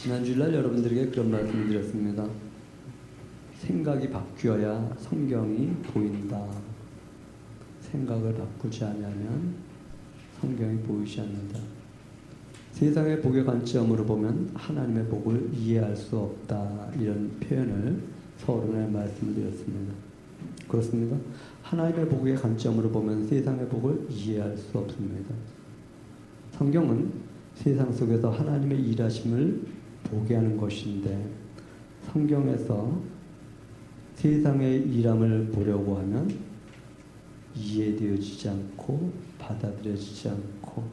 지난 주일날 여러분들에게 그런 말씀을 드렸습니다. 생각이 바뀌어야 성경이 보인다. 생각을 바꾸지 않으면 성경이 보이지 않는다. 세상의 복의 관점으로 보면 하나님의 복을 이해할 수 없다. 이런 표현을 서론에 말씀을 드렸습니다. 그렇습니다. 하나님의 복의 관점으로 보면 세상의 복을 이해할 수 없습니다. 성경은 세상 속에서 하나님의 일하심을 보게 하는 것인데 성경에서 세상의 일함을 보려고 하면 이해되어지지 않고 받아들여지지 않고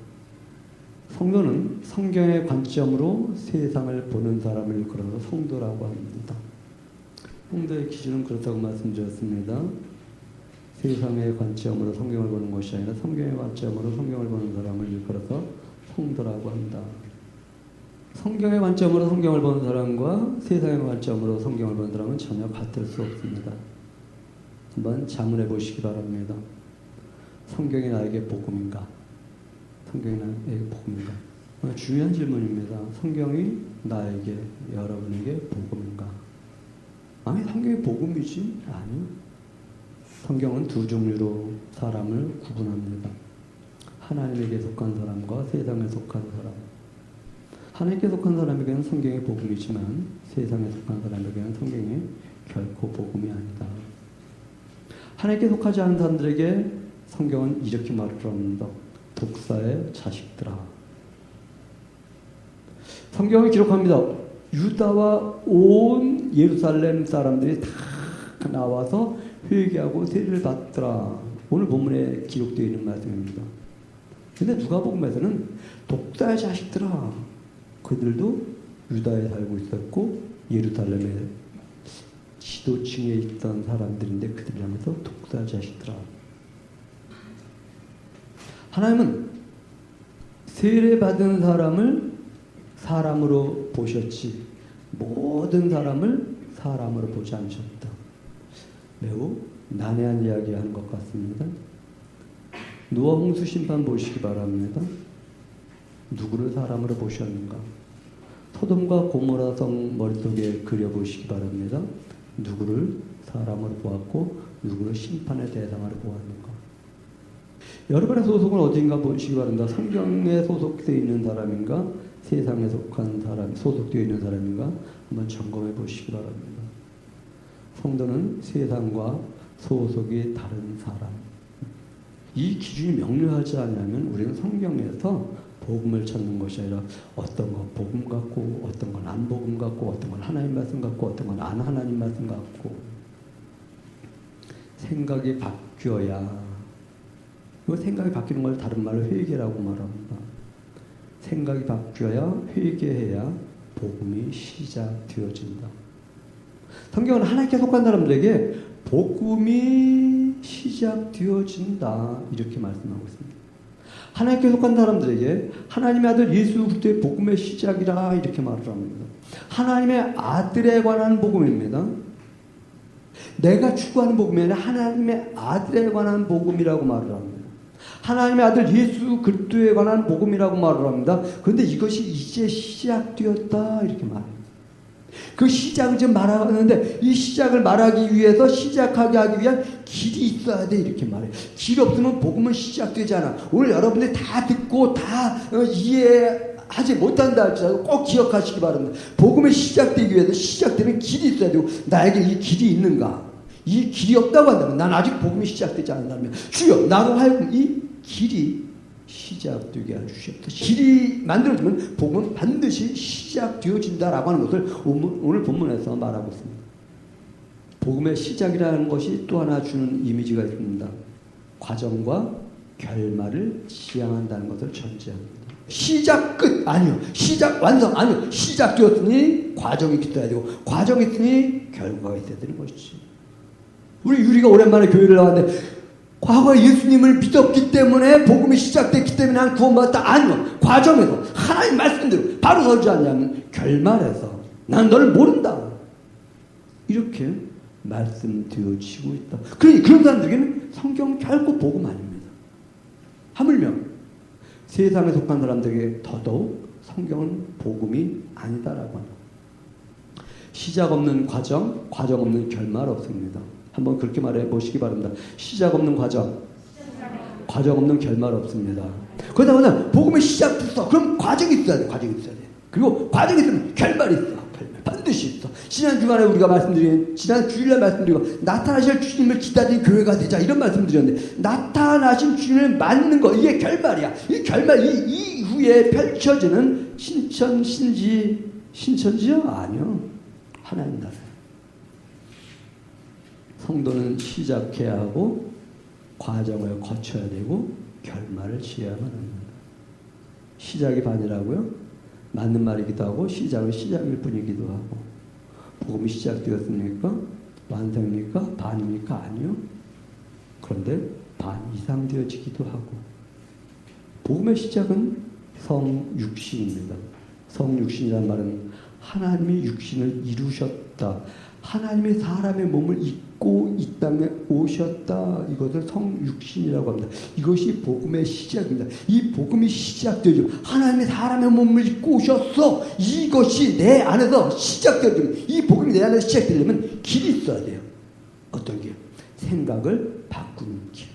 성도는 성경의 관점으로 세상을 보는 사람을 걸어서 성도라고 합니다. 성도의 기준은 그렇다고 말씀드렸습니다. 세상의 관점으로 성경을 보는 것이 아니라 성경의 관점으로 성경을 보는 사람을 일컬어서 성도라고 한다. 성경의 관점으로 성경을 보는 사람과 세상의 관점으로 성경을 보는 사람은 전혀 같을 수 없습니다. 한번 자문해 보시기 바랍니다. 성경이 나에게 복음인가? 성경이 나에게 복음인가? 중요한 질문입니다. 성경이 나에게, 여러분에게 복음인가? 아니, 성경이 복음이지? 아니요. 성경은 두 종류로 사람을 구분합니다. 하나님에게 속한 사람과 세상에 속한 사람. 하나님께 속한 사람에게는 성경이 복음이지만 세상에 속한 사람에게는 성경이 결코 복음이 아니다. 하나님께 속하지 않은 사람들에게 성경은 이렇게 말을 합니다. 독사의 자식들아. 성경을 기록합니다. 유다와 온 예루살렘 사람들이 다 나와서 회개하고 세례를 받더라. 오늘 본문에 기록되어 있는 말씀입니다. 근데 누가복음에서는 독사의 자식들아. 그들도 유다에 살고 있었고 예루살렘의 지도층에 있던 사람들인데 그들을 하면서 독사의 자식들아. 하나님은 세례받은 사람을 사람으로 보셨지 모든 사람을 사람으로 보지 않으셨다. 매우 난해한 이야기하는 것 같습니다. 노아 홍수 심판 보시기 바랍니다. 누구를 사람으로 보셨는가? 소돔과 고모라 성 머릿속에 그려보시기 바랍니다. 누구를 사람으로 보았고 누구를 심판의 대상으로 보았는가? 여러분의 소속은 어딘가 보시기 바랍니다. 성경에 소속되어 있는 사람인가? 세상에 속한 사람, 소속되어 있는 사람인가? 한번 점검해 보시기 바랍니다. 성도는 세상과 소속이 다른 사람. 이 기준이 명료하지 않으면 우리는 성경에서 복음을 찾는 것이 아니라 어떤 건 복음 같고 어떤 건 안 복음 같고 어떤 건 하나님 말씀 같고 어떤 건 안 하나님 말씀 같고 생각이 바뀌어야 그 생각이 바뀌는 걸 다른 말로 회개라고 말합니다. 생각이 바뀌어야 회개해야 복음이 시작되어진다. 성경은 하나님께 속한 사람들에게 복음이 시작되어진다 이렇게 말씀하고 있습니다. 하나님께 속한 사람들에게 하나님의 아들 예수 그리스도의 복음의 시작이라 이렇게 말을 합니다. 하나님의 아들에 관한 복음입니다. 내가 추구하는 복음이 아니라 하나님의 아들에 관한 복음이라고 말을 합니다. 하나님의 아들 예수 그리스도에 관한 복음이라고 말을 합니다. 그런데 이것이 이제 시작되었다 이렇게 말합니다. 그 시작을 지금 말하는데 이 시작을 말하기 위해서 시작하게 하기 위한 길이 있어야 돼 이렇게 말해요. 길 없으면 복음은 시작되지 않아. 오늘 여러분들이 다 듣고 다 이해하지 못한다 할지라도 꼭 기억하시기 바랍니다. 복음이 시작되기 위해서 시작되는 길이 있어야 되고 나에게 이 길이 있는가? 이 길이 없다고 한다면 난 아직 복음이 시작되지 않는다면 주여 나로 하여금 이 길이 시작되게 해주시옵소서. 길이 만들어지면 복음은 반드시 시작되어진다라고 하는 것을 오늘 본문에서 말하고 있습니다. 복음의 시작이라는 것이 또 하나 주는 이미지가 있습니다. 과정과 결말을 지향한다는 것을 전제합니다. 시작 끝 아니요. 시작 완성 아니요. 시작되었으니 과정이 있어야 되고 과정이 있으니 결과가 있어야 되는 것이지. 우리 유리가 오랜만에 교회를 나왔는데 과거에 예수님을 믿었기 때문에 복음이 시작됐기 때문에 난 구원받았다. 아니요. 과정에서 하나님 말씀대로 바로 서지 않냐면 결말에서 난 너를 모른다. 이렇게 말씀되어지고 있다. 그러니 그런 사람들에게는 성경은 결코 복음 아닙니다. 하물며 세상에 속한 사람들에게 더더욱 성경은 복음이 아니다라고 합니다. 시작 없는 과정, 과정 없는 결말 없습니다. 한번 그렇게 말해 보시기 바랍니다. 시작 없는 과정, 과정 없는 결말 없습니다. 그러다 보면 복음의 시작도 있어. 그럼 과정이 있어야 돼. 과정이 있어야 돼. 그리고 과정이 있으면 결말이 있어. 결말 반드시 있어. 지난 주간에 우리가 말씀드린, 지난 주일날 말씀드리고 나타나실 주님을 기다리는 교회가 되자 이런 말씀드렸는데, 나타나신 주님을 맞는 거, 이게 결말이야. 이 결말, 이 이후에 펼쳐지는 신천지요? 아니요. 하나님 나라예요. 성도는 시작해야 하고 과정을 거쳐야 되고 결말을 지어야만 합니다. 시작이 반이라고요? 맞는 말이기도 하고 시작은 시작일 뿐이기도 하고. 복음이 시작되었습니까? 완성입니까? 반입니까? 아니요. 그런데 반 이상 되어지기도 하고. 복음의 시작은 성육신입니다. 성육신이라는 말은 하나님이 육신을 이루셨다. 하나님의 사람의 몸을 입고 이 땅에 오셨다. 이것을 성육신이라고 합니다. 이것이 복음의 시작입니다. 이 복음이 시작되죠. 하나님의 사람의 몸을 입고 오셨어. 이것이 내 안에서 시작되죠. 이 복음이 내 안에서 시작되려면 길이 있어야 돼요. 어떤 길? 생각을 바꾸는 길.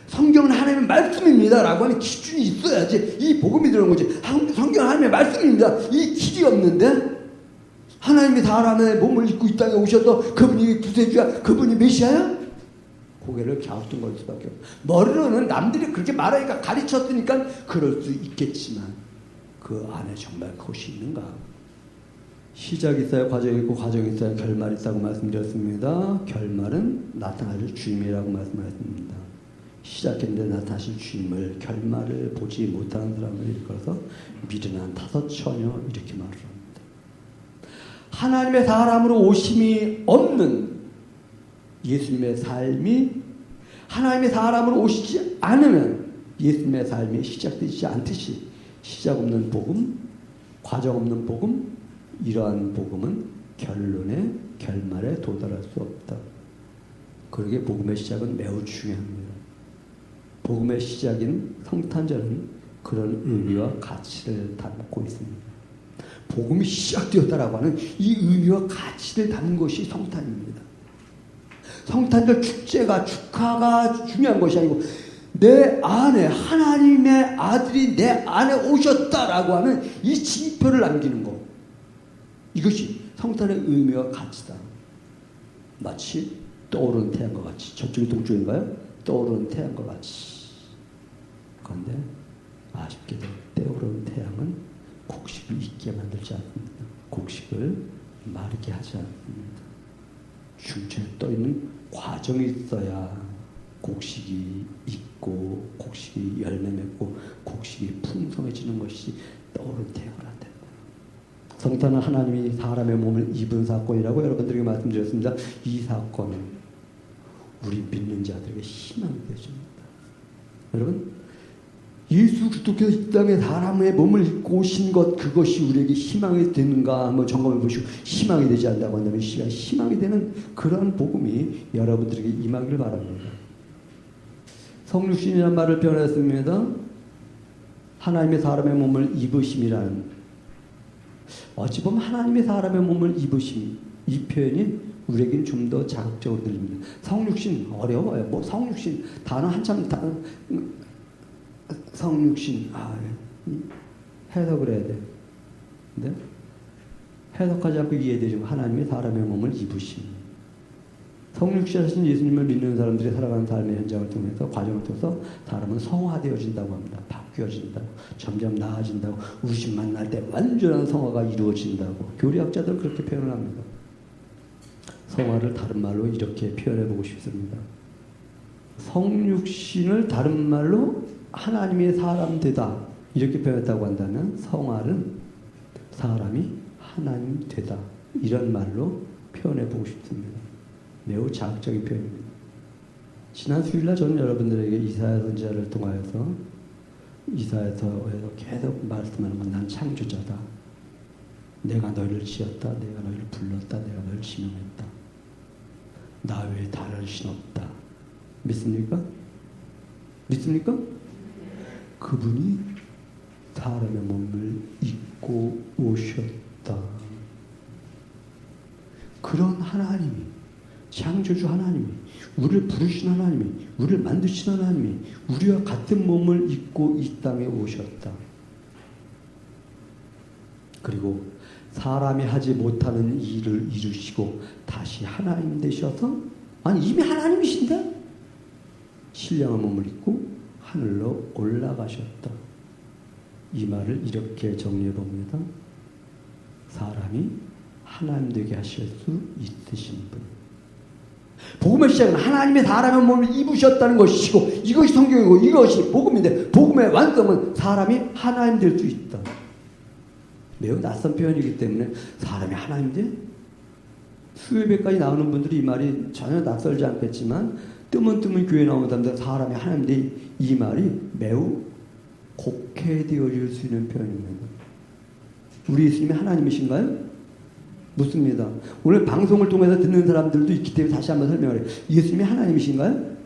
성경은 하나님의 말씀입니다 라고 하는 기준이 있어야지 이 복음이 들어온 거지. 성경은 하나님의 말씀입니다. 이 길이 없는데 하나님이 사람의 몸을 입고 이 땅에 오셔서 그분이 구세주야, 그분이 메시아야? 고개를 갸우뚱거릴 수밖에 없어. 머리로는 남들이 그렇게 말하니까 가르쳤으니까 그럴 수 있겠지만 그 안에 정말 그것이 있는가? 시작이 있어야 과정이 있고 과정이 있어야 결말이 있다고 말씀드렸습니다. 결말은 나타나실 주님이라고 말씀하셨습니다. 시작했는데 나타나실 주님을, 결말을 보지 못하는 사람을 일컬어서 미련한 타서처녀 이렇게 말을 합니다. 하나님의 사람으로 오심이 없는 예수님의 삶이, 하나님의 사람으로 오시지 않으면 예수님의 삶이 시작되지 않듯이 시작 없는 복음, 과정 없는 복음, 이러한 복음은 결론에, 결말에 도달할 수 없다. 그러기에 복음의 시작은 매우 중요합니다. 복음의 시작인 성탄절은 그런 의미와 가치를 담고 있습니다. 복음이 시작되었다라고 하는 이 의미와 가치를 담은 것이 성탄입니다. 성탄절 축제가, 축하가 중요한 것이 아니고 내 안에 하나님의 아들이 내 안에 오셨다라고 하는 이 징표를 남기는 것, 이것이 성탄의 의미와 가치다. 마치 떠오르는 태양과 같이. 저쪽이 동쪽인가요? 떠오르는 태양과 같이. 그런데 아쉽게도 떠오르는 태양은 곡식을 익게 만들지 않습니다. 곡식을 마르게 하지 않습니다. 중천에 떠있는 과정이 있어야 곡식이 익고 곡식이 열매 맺고 곡식이 풍성해지는 것이 떠오르는 태양은 안 된다. 성탄은 하나님이 사람의 몸을 입은 사건이라고 여러분들에게 말씀드렸습니다. 이 사건은 우리 믿는 자들에게 희망이 되어줍니다. 여러분, 예수 그리스도께서 이 땅에 사람의 몸을 입고 오신 것, 그것이 우리에게 희망이 되는가 한번 점검해 보시고, 희망이 되지 않는다고 한다면 희망이 되는 그러한 복음이 여러분들에게 임하기를 바랍니다. 성육신이라는 말을 표현했습니다. 하나님의 사람의 몸을 입으심이라는, 어찌 보면 하나님의 사람의 몸을 입으심, 이 표현이 우리에겐 좀 더 자극적으로 들립니다. 성육신 어려워요. 뭐 성육신 단어 한참 성육신, 해석을 해야 돼. 근데 해석하지 않고 이해되지만 하나님의 사람의 몸을 입으심. 성육신 하신 예수님을 믿는 사람들이 살아가는 삶의 현장을 통해서, 과정을 통해서 사람은 성화되어진다고 합니다. 바뀌어진다고, 점점 나아진다고, 우리씩 만날 때 완전한 성화가 이루어진다고 교리학자들은 그렇게 표현을 합니다. 성화를 다른 말로 이렇게 표현해보고 싶습니다. 성육신을 다른 말로 하나님의 사람 되다 이렇게 표현했다고 한다면 성화는 사람이 하나님 되다 이런 말로 표현해보고 싶습니다. 매우 자극적인 표현입니다. 지난 수요일날 저는 여러분들에게 이사야 선지자를 통하여서 이사야서에서 계속 말씀하는 건 난 창조자다. 내가 너희를 지었다. 내가 너희를 불렀다. 내가 너희를 지명했다. 나 외에 다른 신 없다. 믿습니까? 믿습니까? 그분이 사람의 몸을 입고 오셨다. 그런 하나님이, 창조주 하나님이, 우리를 부르신 하나님이, 우리를 만드신 하나님이 우리와 같은 몸을 입고 이 땅에 오셨다. 그리고 사람이 하지 못하는 일을 이루시고 다시 하나님 되셔서, 아니 이미 하나님이신데 신령한 몸을 입고 하늘로 올라가셨다. 이 말을 이렇게 정리해 봅니다. 사람이 하나님 되게 하실 수 있으신 분. 복음의 시작은 하나님의 사람의 몸을 입으셨다는 것이고, 이것이 성경이고 이것이 복음인데, 복음의 완성은 사람이 하나님 될 수 있다. 매우 낯선 표현이기 때문에 사람이 하나님 돼? 수요 예배까지 나오는 분들이 이 말이 전혀 낯설지 않겠지만, 뜨문뜨문 교회 나오는 사람들 사람이 하나님 돼, 이 말이 매우 곡해되어질 수 있는 표현입니다. 우리 예수님이 하나님이신가요? 묻습니다. 오늘 방송을 통해서 듣는 사람들도 있기 때문에 다시 한번 설명을 해요. 예수님이 하나님이신가요?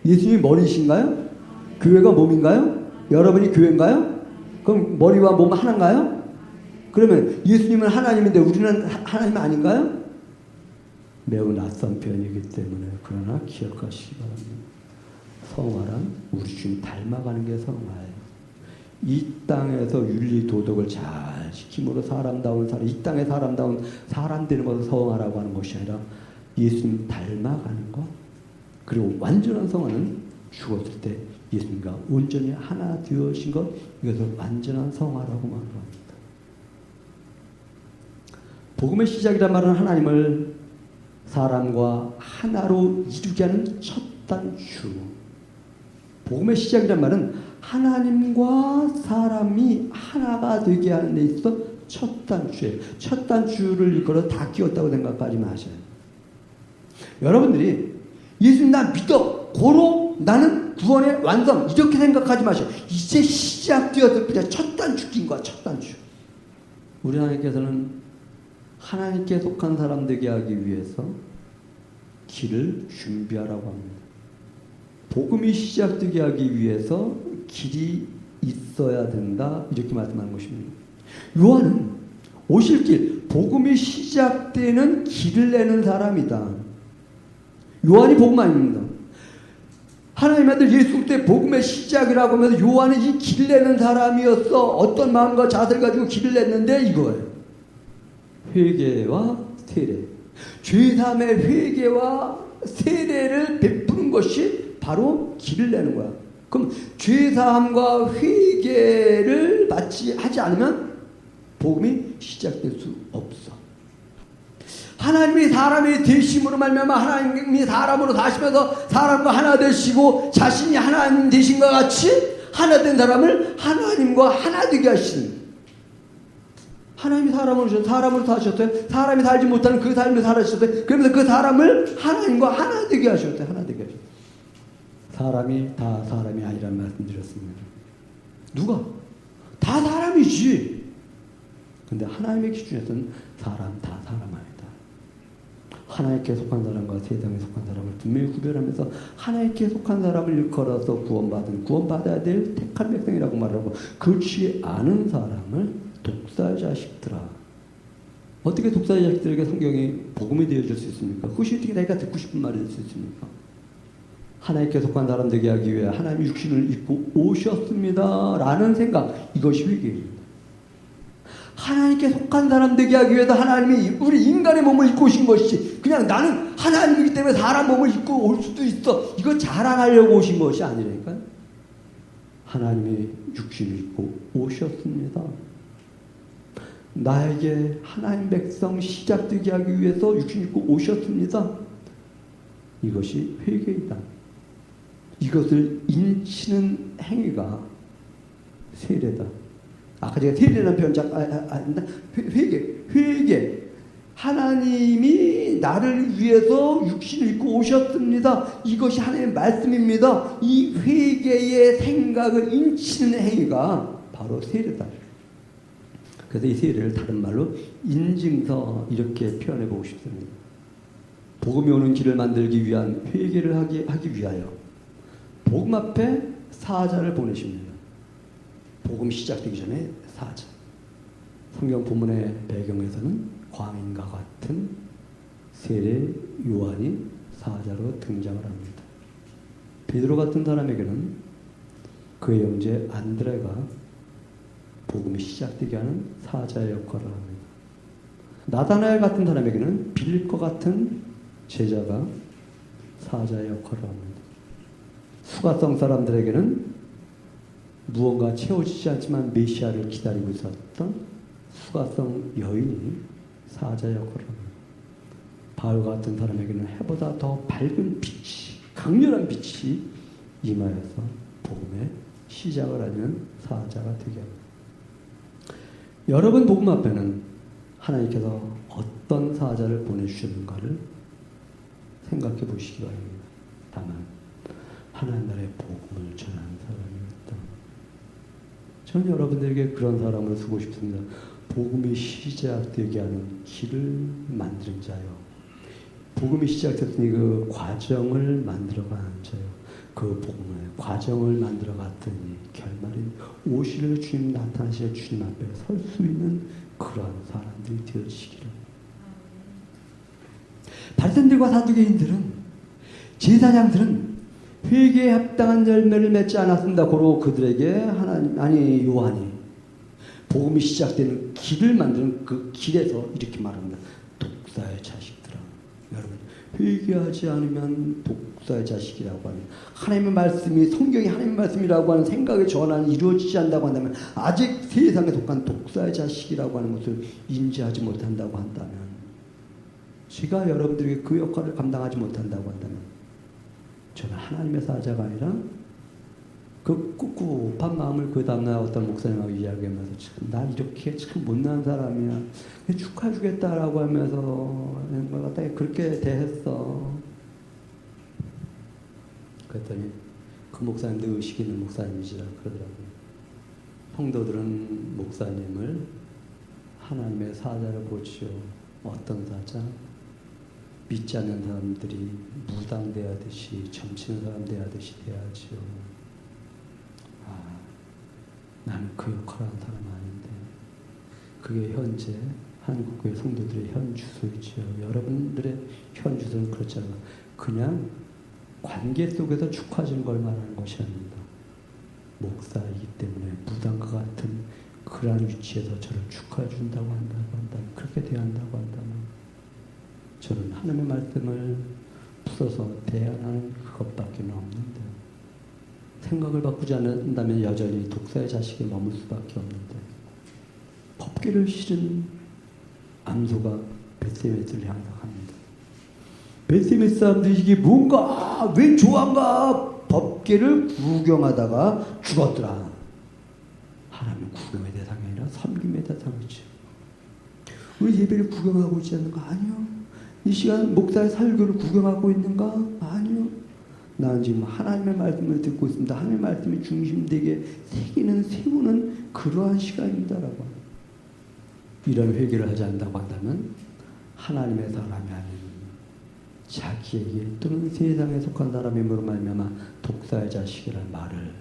예수님이 머리이신가요? 교회가 몸인가요? 여러분이 교회인가요? 그럼 머리와 몸 하나인가요? 그러면 예수님은 하나님인데 우리는 하나님 아닌가요? 매우 낯선 표현이기 때문에, 그러나 기억하시기 바랍니다. 성화란 우리 주님 닮아가는 게 성화예요. 이 땅에서 윤리 도덕을 잘 지킴으로 사람다운 사람, 이 땅에 사람다운 사람 되는 것을 성화라고 하는 것이 아니라 예수님 닮아가는 것. 그리고 완전한 성화는 죽었을 때 예수님과 온전히 하나 되어진 것, 이것을 완전한 성화라고 말합니다. 복음의 시작이란 말은 하나님을 사람과 하나로 이루게 하는 첫 단추. 복음의 시작이란 말은 하나님과 사람이 하나가 되게 하는 데 있어 첫 단추예요. 첫 단추를 일컬어 다 끼웠다고 생각하지 마셔요. 여러분들이 예수님 나 믿어, 고로 나는 구원의 완성, 이렇게 생각하지 마셔요. 이제 시작되었을 뿐이야. 첫 단추 낀 거야. 첫 단추. 우리 하나님께서는 하나님께 속한 사람 되게 하기 위해서 길을 준비하라고 합니다. 복음이 시작되게 하기 위해서 길이 있어야 된다, 이렇게 말씀하는 것입니다. 요한은 오실 길, 복음이 시작되는 길을 내는 사람이다. 요한이 복음 아닙니다. 하나님의 아들 예수 그리스도의 복음의 시작이라고 하면서 요한은 이 길을 내는 사람이었어. 어떤 마음과 자세를 가지고 길을 냈는데 이거예요. 회개와 세례. 죄사함의 회개와 세례를 베푸는 것이 바로 길을 내는 거야. 그럼 죄사함과 회개를 하지 않으면 복음이 시작될 수 없어. 하나님이 사람의 되심으로 말미암아 하나님이 사람으로 사시면서 사람과 하나 되시고 자신이 하나님 되신 것 같이 하나 된 사람을 하나님과 하나 되게 하시는, 하나님이 사람으로 사셨어요. 사람이 살지 못하는 그 삶을 살아주셨어요. 그러면서 그 사람을 하나님과 하나 되게 하셨어요. 하나 되게 하셨어요. 사람이 다 사람이 아니라는 말씀드렸습니다. 누가? 다 사람이지. 근데 하나님의 기준에서는 사람 다 사람 아니다. 하나님께 속한 사람과 세상에 속한 사람을 분명히 구별하면서 하나님께 속한 사람을 일컬어서 구원받아야 될 택한 백성이라고 말하고, 그렇지 않은 사람을 독사의 자식들아. 어떻게 독사의 자식들에게 성경이 복음이 되어줄 수 있습니까? 그것이 어떻게 내가 듣고 싶은 말이 될 수 있습니까? 하나님께 속한 사람 되게 하기 위해 하나님이 육신을 입고 오셨습니다 라는 생각, 이것이 회개입니다. 하나님께 속한 사람 되게 하기 위해서 하나님이 우리 인간의 몸을 입고 오신 것이지, 그냥 나는 하나님이기 때문에 사람 몸을 입고 올 수도 있어, 이거 자랑하려고 오신 것이 아니라니까요. 하나님이 육신을 입고 오셨습니다. 나에게 하나님 백성 시작되게 하기 위해서 육신을 입고 오셨습니다. 이것이 회개이다. 이것을 인치는 행위가 세례다. 아까 제가 세례라는 표현 회개. 하나님이 나를 위해서 육신을 입고 오셨습니다. 이것이 하나님의 말씀입니다. 이 회개의 생각을 인치는 행위가 바로 세례다. 그래서 이 세례를 다른 말로 인증서, 이렇게 표현해 보고 싶습니다. 복음이 오는 길을 만들기 위한 회개를 하기 위하여 복음 앞에 사자를 보내십니다. 복음이 시작되기 전에 사자. 성경 본문의 배경에서는 광인과 같은 세례 요한이 사자로 등장을 합니다. 베드로 같은 사람에게는 그의 형제 안드레가 복음이 시작되게 하는 사자의 역할을 합니다. 나다나엘 같은 사람에게는 빌립과 같은 제자가 사자의 역할을 합니다. 수가성 사람들에게는 무언가 채워지지 않지만 메시아를 기다리고 있었던 수가성 여인이 사자의 역할을 합니다. 바울 같은 사람에게는 해보다 더 밝은 빛이, 강렬한 빛이 임하여서 복음의 시작을 하는 사자가 되게 합니다. 여러분 복음 앞에는 하나님께서 어떤 사자를 보내주셨는가를 생각해 보시기 바랍니다. 다만 하나님 나라의 복음을 전하는 사람이었다. 저는 여러분들에게 그런 사람을 쓰고 싶습니다. 복음이 시작되게 하는 길을 만드는 자요. 복음이 시작됐으니 그 과정을 만들어가는 자요. 그 복음의 과정을 만들어갔더니 결말인 오실 주님 나타나실 주님 앞에 설 수 있는 그러한 사람들이 되어지기를. 바리새인들과 사두개인들은, 제사장들은 회개에 합당한 열매를 맺지 않았습니다. 고로 그들에게 요한이 복음이 시작되는 길을 만드는 그 길에서 이렇게 말합니다. 독사의 자식들아. 여러분, 회개하지 않으면 독사의 자식이라고 하는, 하나님의 말씀이, 성경이 하나님의 말씀이라고 하는 생각의 전환이 이루어지지 않는다고 한다면, 아직 세상에 속한 독사의 자식이라고 하는 것을 인지하지 못한다고 한다면, 제가 여러분들에게 그 역할을 감당하지 못한다고 한다면, 저는 하나님의 사자가 아니라 그 꿉꿉한 마음을 그 다음날 어떤 목사님하고 이야기하면서 참, 나 이렇게 참 못난 사람이야. 축하해주겠다라고 하면서 뭘 갖다 그렇게 대했어. 그랬더니 그 목사님도 의식 있는 목사님이시라 그러더라고요. 성도들은 목사님을 하나님의 사자를 보지요. 어떤 사자? 믿지 않는 사람들이 무당 대하듯이, 점치는 사람 대하듯이 대하지요. 나는 그 역할을 하는 사람 아닌데. 그게 현재 한국교회 성도들의 현 주소이지요. 여러분들의 현 주소는 그렇지 않아요. 그냥 관계 속에서 축하주는 걸 말하는 것이 아닙니다. 목사이기 때문에 무당과 같은 그러한 위치에서 저를 축하해준다고 한다면, 그렇게 대한다고 한다면, 저는 하나님의 말씀을 풀어서 대하는 그것밖에 없는데, 생각을 바꾸지 않는다면 여전히 독사의 자식에 머물 수밖에 없는데, 법궤를 실은 암소가 벳세메스를 향합니다. 벳세메스 사람들이 이게 뭔가, 웬 조항가 법궤를 구경하다가 죽었더라. 하나님은 구경의 대상이 아니라 섬김의 대상이죠. 우리 예배를 구경하고 있지 않는가? 아니요. 이 시간 목사의 설교를 구경하고 있는가? 아니요. 나는 지금 하나님의 말씀을 듣고 있습니다. 하나님의 말씀이 중심되게 세우는 그러한 시간입니다라고. 이런 회개를 하지 않는다고 한다면 하나님의 사람이 아닌 자기에게 또는 세상에 속한 사람의 으로 말미암아 독사의 자식이라는 말을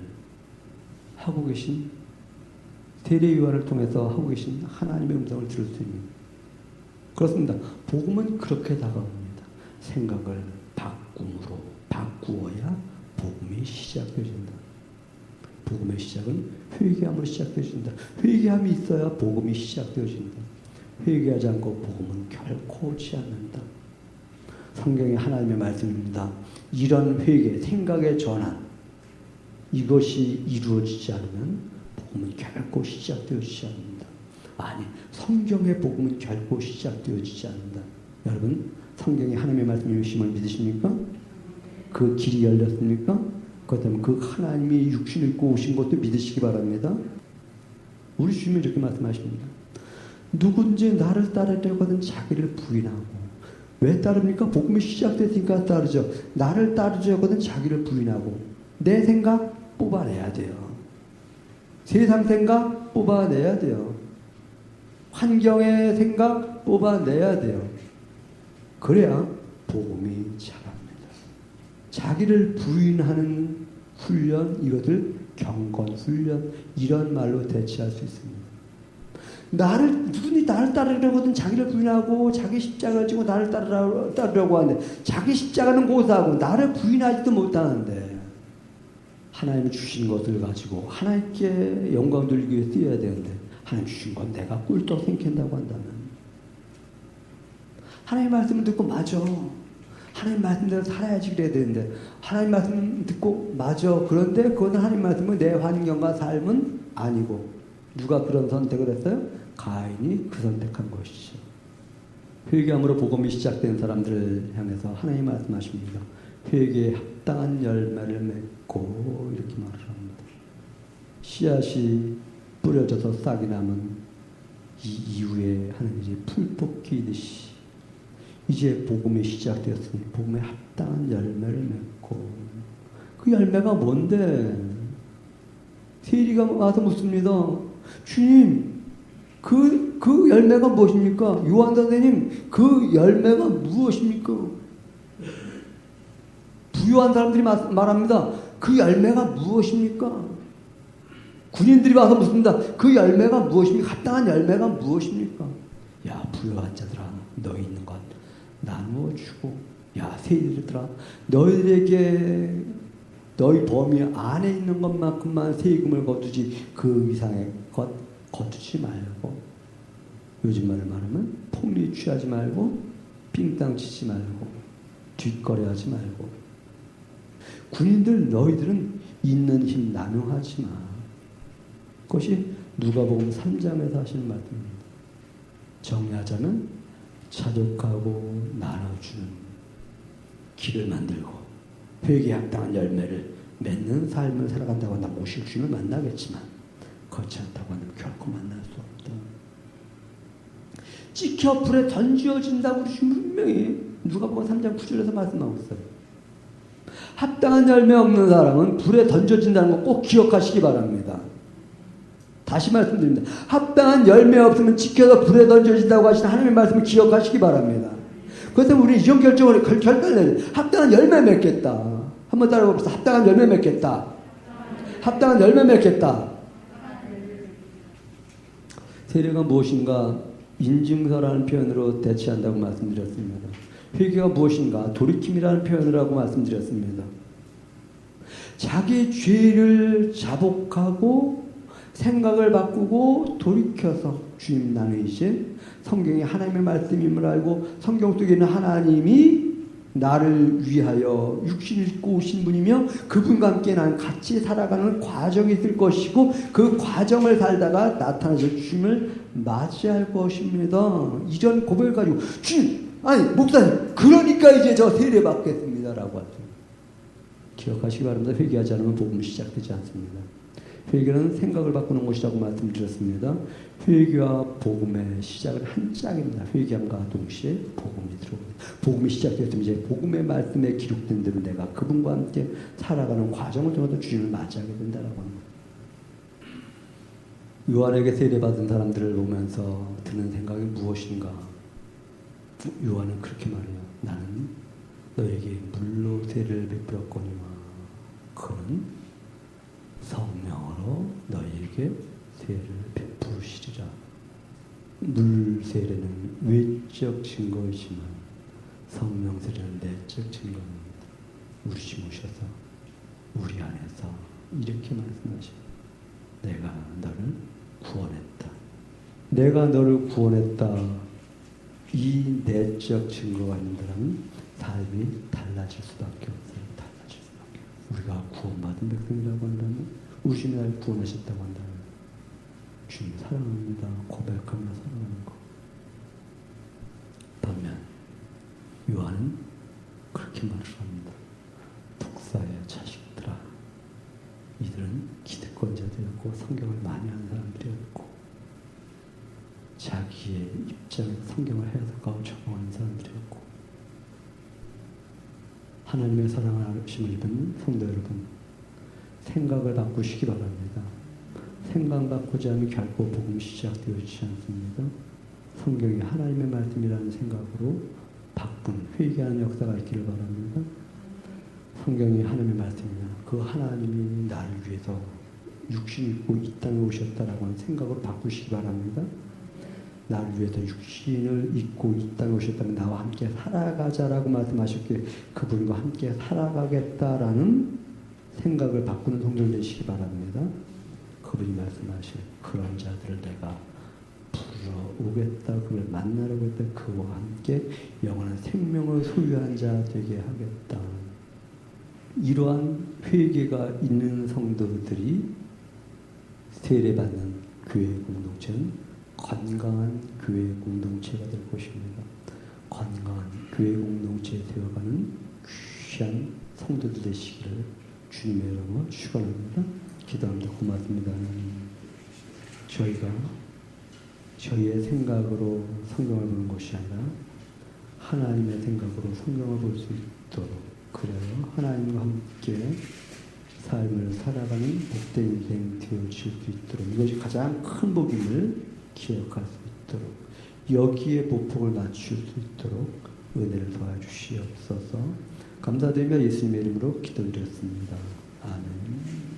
하고 계신, 세례 요한을 통해서 하고 계신 하나님의 음성을 들을 수 있는, 그렇습니다. 복음은 그렇게 다가옵니다. 생각을 바꾸어야 복음이 시작되어진다. 복음의 시작은 회개함으로 시작되어진다. 회개함이 있어야 복음이 시작되어진다. 회개하지 않고 복음은 결코 오지 않는다. 성경의 하나님의 말씀입니다. 이런 회개, 생각의 전환, 이것이 이루어지지 않으면 복음은 결코 시작되어지지 않는다. 아니, 성경의 복음은 결코 시작되어지지 않는다. 여러분, 성경이 하나님의 말씀이심을 믿으십니까? 그 길이 열렸습니까? 그렇다면 그 하나님이 육신을 입고 오신 것도 믿으시기 바랍니다. 우리 주님이 이렇게 말씀하십니다. 누군지 나를 따르려고 하든 자기를 부인하고. 왜 따릅니까? 복음이 시작됐으니까 따르죠. 나를 따르려고 하든 자기를 부인하고. 내 생각 뽑아내야 돼요. 세상 생각 뽑아내야 돼요. 환경의 생각 뽑아내야 돼요. 그래야 복음이 자랍니다. 자기를 부인하는 훈련, 이것을 경건, 훈련 이런 말로 대체할 수 있습니다. 누구니 나를 따르려거든 자기를 부인하고 자기 십자가를 지고 나를 따르려고 하는데 자기 십자가는 고사하고 나를 부인하지도 못하는데 하나님이 주신 것을 가지고 하나님께 영광 돌리기 위해 쓰여야 되는데 하나님 주신 건 내가 꿀떡 생각한다고 한다면 하나님 말씀을 듣고 맞아. 하나님 말씀대로 살아야지 그래야 되는데 하나님 말씀 듣고 맞아. 그런데 그건 하나님 말씀은 내 환경과 삶은 아니고 누가 그런 선택을 했어요? 가인이 그 선택한 것이죠. 회개함으로 복음이 시작된 사람들을 향해서 하나님 말씀하십니다. 회개에 합당한 열매를 맺고 이렇게 말을 합니다. 씨앗이 뿌려져서 싹이 나면 이 이후에 하나님이 풀 뽑기듯이 이제 복음이 시작되었으니 복음에 합당한 열매를 맺고 그 열매가 뭔데? 세리가 와서 묻습니다. 주님 그 열매가 무엇입니까? 요한 선생님 그 열매가 무엇입니까? 부유한 사람들이 말합니다. 그 열매가 무엇입니까? 군인들이 와서 묻습니다. 그 열매가 무엇입니까? 합당한 열매가 무엇입니까? 야 부유한 자들아 너희 있는 것 나누어 주고 야 세리들아 너희들에게 너희 범위 안에 있는 것만큼만 세금을 거두지 그 이상의 것 거두지 말고 요즘 말을 말하면 폭리 취하지 말고 삥땅 치지 말고 뒷거래하지 말고 군인들 너희들은 있는 힘 남용하지 마. 그것이 누가복음 3장에서 하시는 말씀입니다. 정리하자면 차족하고 나눠주는 길을 만들고 회개에 합당한 열매를 맺는 삶을 살아간다고 한다면 오실 주님을 만나겠지만 그렇지 않다고 하면 결코 만날 수 없다. 찍혀 불에 던져진다고 우리 주님 분명히 누가복음 3장 9절에서 말씀하고 있어요. 합당한 열매 없는 사람은 불에 던져진다는 거 꼭 기억하시기 바랍니다. 다시 말씀드립니다. 합당한 열매 없으면 지켜서 불에 던져진다고 하시는 하나님의 말씀을 기억하시기 바랍니다. 그래서 우리 이런 결정을 결단을 해야 합당한 열매 맺겠다. 한번 따라해봅시다. 합당한 열매 맺겠다. 합당한 열매 맺겠다. 세례가 무엇인가 인증서라는 표현으로 대체한다고 말씀드렸습니다. 회개가 무엇인가 돌이킴이라는 표현을 하고 말씀드렸습니다. 자기 죄를 자복하고 생각을 바꾸고 돌이켜서 주님 나는 이제 성경이 하나님의 말씀임을 알고 성경 속에 있는 하나님이 나를 위하여 육신을 입고 오신 분이며 그분과 함께 난 같이 살아가는 과정이 있을 것이고 그 과정을 살다가 나타나실 주님을 맞이할 것입니다. 이전 고백을 가지고 주님 아니 목사님 그러니까 이제 저 세례 받겠습니다라고 하죠. 기억하시기 바랍니다. 회개하지 않으면 복음이 시작되지 않습니다. 회개는 생각을 바꾸는 것이라고 말씀드렸습니다. 회개와 복음의 시작은 한 짝입니다. 회개함과 동시에 복음이 들어옵니다. 복음이 시작되었으면 이제 복음의 말씀에 기록된 대로 내가 그분과 함께 살아가는 과정을 통해서 주님을 맞이하게 된다라고 합니다. 요한에게 세례받은 사람들을 보면서 드는 생각이 무엇인가? 요한은 그렇게 말해요. 나는 너에게 물로 세례를 베풀었거니와 그는 성령으로 너희에게 세례를 베푸시리라. 물 세례는 외적 증거이지만 성령 세례는 내적 증거입니다. 우리 집 오셔서 우리 안에서 이렇게 말씀하십니다. 내가 너를 구원했다. 내가 너를 구원했다. 이 내적 증거가 있는 사람은 삶이 달라질 수밖에 없어요. 달라질 수밖에 없어요. 우리가 구원받은 백성이라고 한다면 우리 주님이 나를 구원하셨다고 한다면 주님 사랑합니다. 고백하며 사랑하는 것. 반면 요한은 그렇게 말을 합니다. 독사의 자식들아 이들은 기득권자들이었고 성경을 많이 하는 사람들이었고 자기의 입장에서 성경을 해석하고 적용하는 사람들이었고 하나님의 사랑을 아심을 입은 성도 여러분 생각을 바꾸시기 바랍니다. 생각 바꾸지 않으면 결코 복음이 시작되어지지 않습니다. 성경이 하나님의 말씀이라는 생각으로 바꾼 회개하는 역사가 있기를 바랍니다. 성경이 하나님의 말씀이냐 그 하나님이 나를 위해서 육신 입고 이 땅에 오셨다라고 하는 생각으로 바꾸시기 바랍니다. 나를 위해서 육신을 입고 이 땅에 오셨다면 나와 함께 살아가자라고 말씀하셨기에 그분과 함께 살아가겠다라는 생각을 바꾸는 성도들 되시기 바랍니다. 그분이 말씀하신 그런 자들을 내가 불러오겠다, 그를 만나려고 했다, 그와 함께 영원한 생명을 소유한 자 되게 하겠다. 이러한 회개가 있는 성도들이 세례받는 교회 공동체는 건강한 교회 공동체가 될 것입니다. 건강한 교회 공동체에 세워가는 귀한 성도들 되시기를 주님의 이름으로 축원합니다. 기도합니다. 고맙습니다. 저희가 저희의 생각으로 성경을 보는 것이 아니라 하나님의 생각으로 성경을 볼 수 있도록, 그래요 하나님과 함께 삶을 살아가는 복된 인생 되어질 수 있도록, 이것이 가장 큰 복임을 기억할 수 있도록, 여기에 보폭을 맞출 수 있도록 은혜를 도와주시옵소서. 감사드리며 예수님의 이름으로 기도드렸습니다. 아멘.